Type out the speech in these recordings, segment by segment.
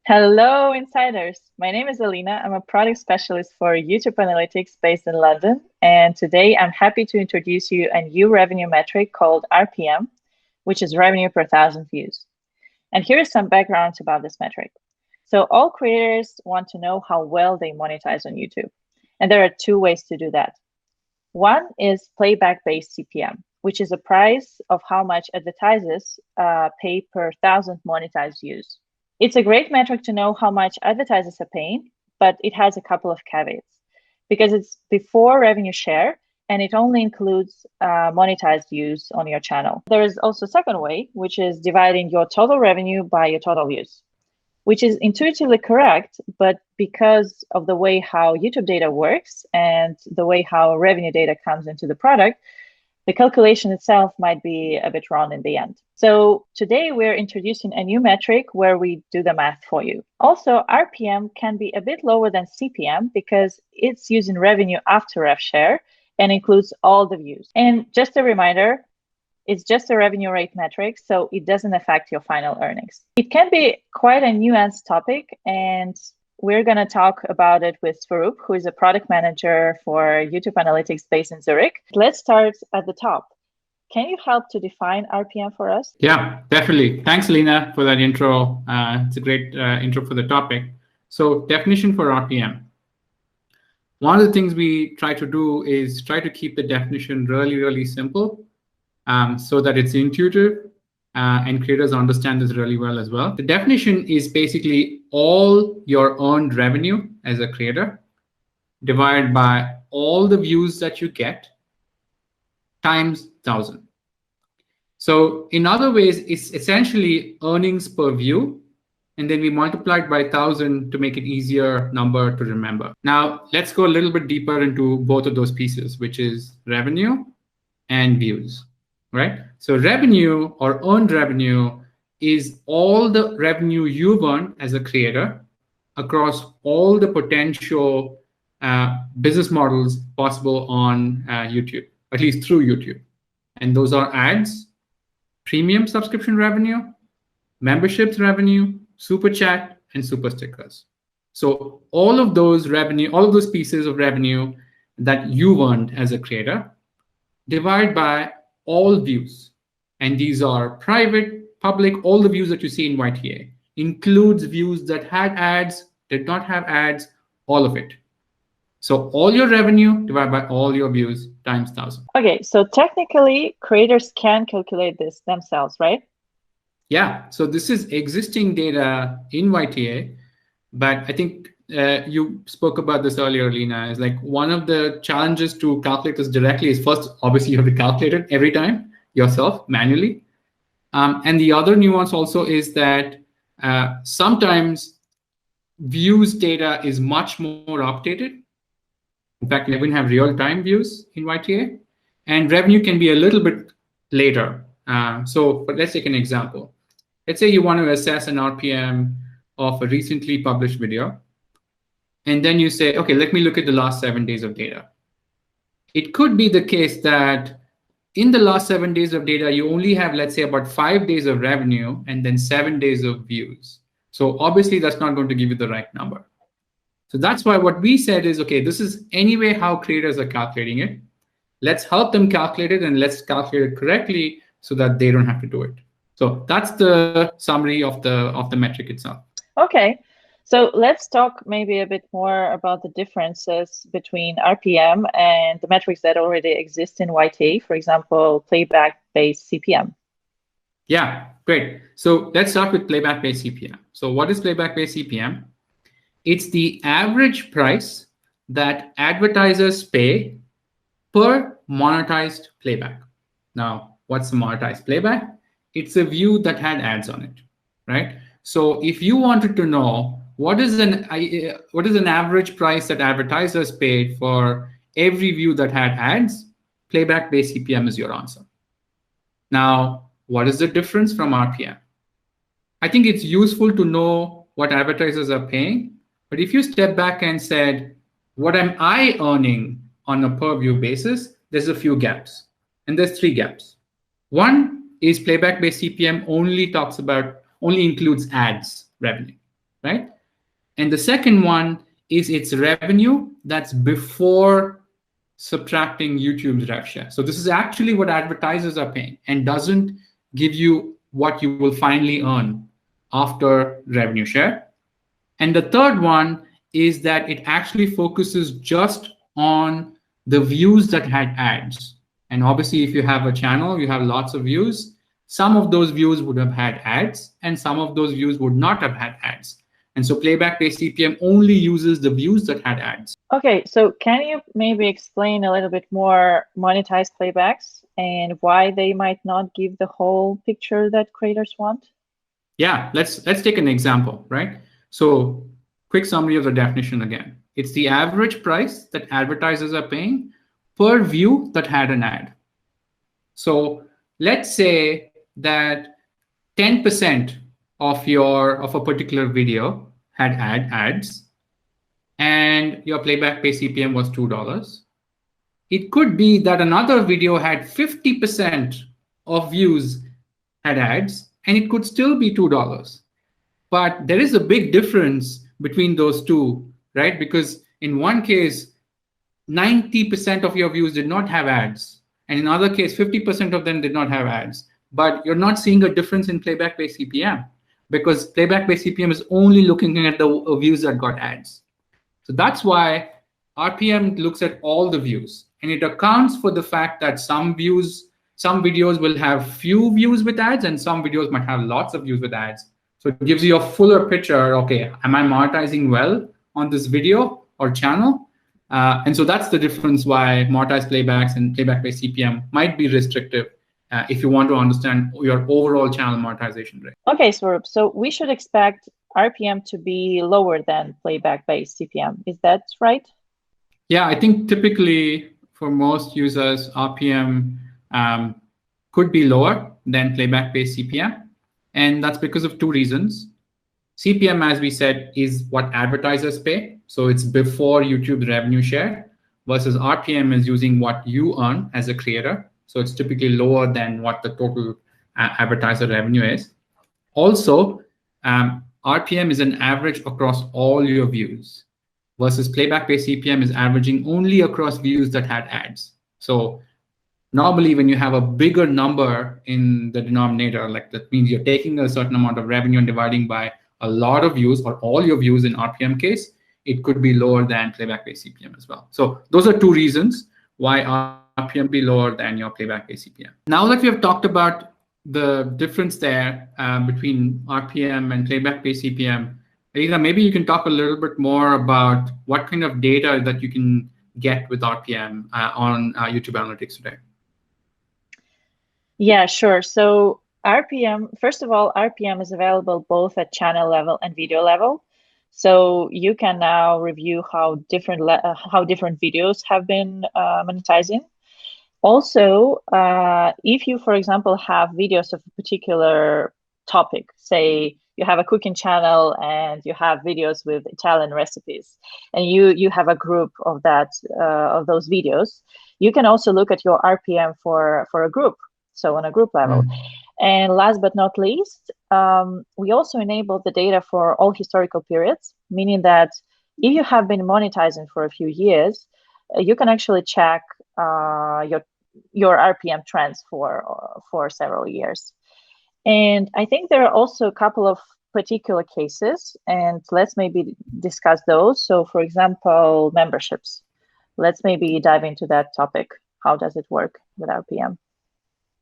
Hello, insiders. My name is Alina. I'm a product specialist for YouTube Analytics based in London. And today I'm happy to introduce you a new revenue metric called RPM, which is revenue per thousand views. And here is some background about this metric. So all creators want to know how well they monetize on YouTube. And there are two ways to do that. One is playback-based CPM, which is a price of how much advertisers pay per thousand monetized views. It's a great metric to know how much advertisers are paying, but it has a couple of caveats because it's before revenue share and it only includes monetized views on your channel. There is also a second way, which is dividing your total revenue by your total views, which is intuitively correct, but because of the way how YouTube data works and the way how revenue data comes into the product, the calculation itself might be a bit wrong in the end. So today we're introducing a new metric where we do the math for you. Also, RPM can be a bit lower than CPM because it's using revenue after rev share and includes all the views. And just a reminder, it's just a revenue rate metric, so it doesn't affect your final earnings. It can be quite a nuanced topic, and we're going to talk about it with Swaroop, who is a product manager for YouTube Analytics based in Zurich. Let's start at the top. Can you help to define RPM for us? Yeah, definitely. Thanks, Lena, for that intro. It's a great intro for the topic. So definition for RPM. One of the things we try to do is try to keep the definition really, really simple so that it's intuitive and creators understand this really well as well. The definition is basically all your earned revenue as a creator divided by all the views that you get times 1,000. So in other ways, it's essentially earnings per view, and then we multiply it by 1,000 to make it easier number to remember. Now, let's go a little bit deeper into both of those pieces, which is revenue and views, right? So revenue or earned revenue is all the revenue you've earned as a creator across all the potential business models possible on YouTube, at least through YouTube. And those are ads, premium subscription revenue, memberships revenue, super chat, and super stickers. So all of those revenue, all of those pieces of revenue that you've earned as a creator, divide by all views. And these are private, public, all the views that you see in YTA. Includes views that had ads, did not have ads, all of it. So all your revenue divided by all your views times 1,000. Okay, so technically creators can calculate this themselves, right? Yeah, so this is existing data in YTA, but I think you spoke about this earlier, Lena, is like one of the challenges to calculate this directly is first, obviously you have to calculate it every time yourself manually. And the other nuance also is that sometimes views data is much more updated. In fact, we even have real-time views in YTA, and revenue can be a little bit later. But let's take an example. Let's say you want to assess an RPM of a recently published video, and then you say, okay, let me look at the last 7 days of data. It could be the case that in the last 7 days of data, you only have, let's say, about 5 days of revenue and then 7 days of views. So obviously, that's not going to give you the right number. So that's why what we said is, okay, this is anyway how creators are calculating it. Let's help them calculate it, and let's calculate it correctly so that they don't have to do it. So that's the summary of the metric itself. Okay, so let's talk maybe a bit more about the differences between RPM and the metrics that already exist in YTA, for example, playback-based CPM. Yeah, great. So let's start with playback-based CPM. So what is playback-based CPM? It's the average price that advertisers pay per monetized playback. Now, what's the monetized playback? It's a view that had ads on it, right? So if you wanted to know what is an average price that advertisers paid for every view that had ads, playback-based CPM is your answer. Now, what is the difference from RPM? I think it's useful to know what advertisers are paying. But if you step back and said, what am I earning on a per view basis, there's a few gaps. And there's 3 gaps. One is playback-based CPM only includes ads revenue. right? And the second one is its revenue that's before subtracting YouTube's rev share. So this is actually what advertisers are paying and doesn't give you what you will finally earn after revenue share. And the third one is that it actually focuses just on the views that had ads. And obviously, if you have a channel, you have lots of views. Some of those views would have had ads, and some of those views would not have had ads. And so playback-based CPM only uses the views that had ads. Okay, so can you maybe explain a little bit more monetized playbacks and why they might not give the whole picture that creators want? Yeah, let's take an example, right? So quick summary of the definition again. It's the average price that advertisers are paying per view that had an ad. So let's say that 10% of a particular video had ads, and your playback-based CPM was $2. It could be that another video had 50% of views had ads, and it could still be $2. But there is a big difference between those two, right? Because in one case, 90% of your views did not have ads. And in other case, 50% of them did not have ads. But you're not seeing a difference in playback-based CPM because playback-based CPM is only looking at the views that got ads. So that's why RPM looks at all the views, and it accounts for the fact that some videos will have few views with ads and some videos might have lots of views with ads. So it gives you a fuller picture. Okay, am I monetizing well on this video or channel? And so that's the difference why monetized playbacks and playback-based CPM might be restrictive if you want to understand your overall channel monetization rate. Okay, Swarup, so we should expect RPM to be lower than playback-based CPM. Is that right? Yeah, I think typically for most users, RPM could be lower than playback-based CPM. And that's because of two reasons. CPM, as we said, is what advertisers pay. So it's before YouTube's revenue share, versus RPM is using what you earn as a creator. So it's typically lower than what the total advertiser revenue is. Also, RPM is an average across all your views, versus playback-based CPM is averaging only across views that had ads. So normally when you have a bigger number in the denominator, like that means you're taking a certain amount of revenue and dividing by a lot of views or all your views in RPM case, it could be lower than playback-based CPM as well. So those are two reasons why RPM be lower than your playback-based CPM. Now that we have talked about the difference there between RPM and playback-based CPM, Alina, maybe you can talk a little bit more about what kind of data that you can get with RPM on YouTube Analytics today. Yeah, sure. So RPM, first of all, RPM is available both at channel level and video level. So you can now review how different videos have been monetizing. Also, if you, for example, have videos of a particular topic, say you have a cooking channel and you have videos with Italian recipes, and you have a group of those videos, you can also look at your RPM for a group, so on a group level. And last but not least, we also enable the data for all historical periods, meaning that if you have been monetizing for a few years, you can actually check your RPM trends for several years. And I think there are also a couple of particular cases, and let's maybe discuss those. So for example, memberships. Let's maybe dive into that topic. How does it work with RPM?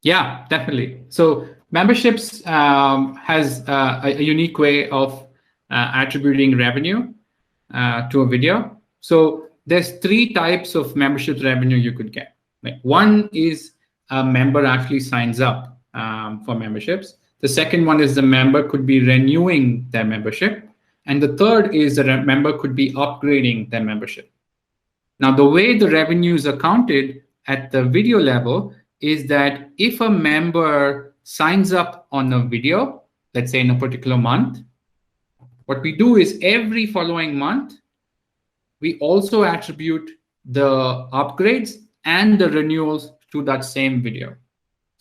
Yeah, definitely. So memberships has a unique way of attributing revenue to a video. So there's three types of membership revenue you could get. Like one is a member actually signs up for memberships. The second one is the member could be renewing their membership. And the third is that a member could be upgrading their membership. Now, the way the revenues are counted at the video level is that if a member signs up on a video, let's say in a particular month, what we do is every following month, we also attribute the upgrades and the renewals to that same video.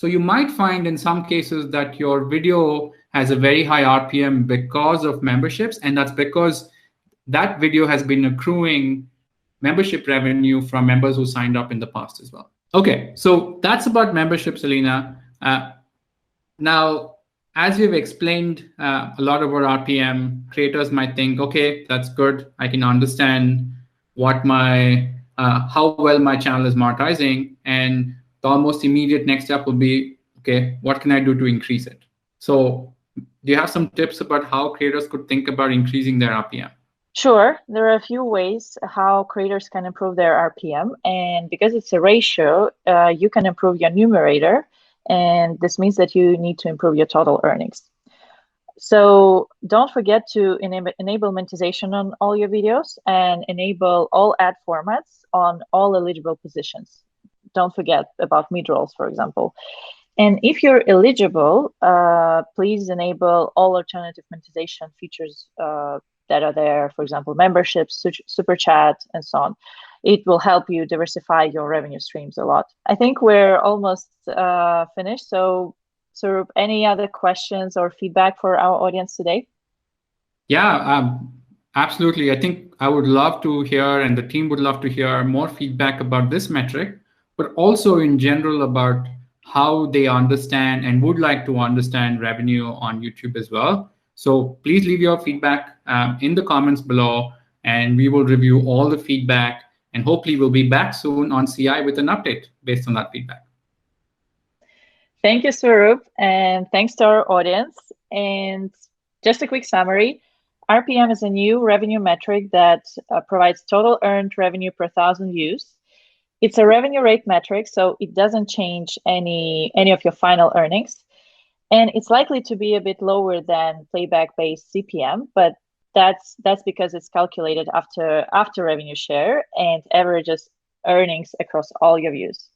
So you might find in some cases that your video has a very high RPM because of memberships, and that's because that video has been accruing membership revenue from members who signed up in the past as well. Okay, so that's about memberships, Alina. Now, as we've explained a lot about RPM, creators might think, okay, that's good. I can understand what how well my channel is monetizing, and the almost immediate next step will be, okay, what can I do to increase it? So do you have some tips about how creators could think about increasing their RPM? Sure, there are a few ways how creators can improve their RPM, and because it's a ratio, you can improve your numerator, and this means that you need to improve your total earnings. So don't forget to enable monetization on all your videos and enable all ad formats on all eligible positions. Don't forget about mid-rolls, for example. And if you're eligible, please enable all alternative monetization features that are there, for example, memberships, super chat, and so on. It will help you diversify your revenue streams a lot. I think we're almost finished. So, Sarup, any other questions or feedback for our audience today? Yeah, absolutely. I think I would love to hear, and the team would love to hear more feedback about this metric, but also in general about how they understand and would like to understand revenue on YouTube as well. So please leave your feedback in the comments below, and we will review all the feedback, and hopefully we'll be back soon on CI with an update based on that feedback. Thank you, Swaroop, and thanks to our audience. And just a quick summary, RPM is a new revenue metric that provides total earned revenue per 1,000 views. It's a revenue rate metric, so it doesn't change any of your final earnings. And it's likely to be a bit lower than playback-based CPM, but that's because it's calculated after revenue share and averages earnings across all your views.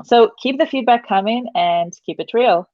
So keep the feedback coming and keep it real.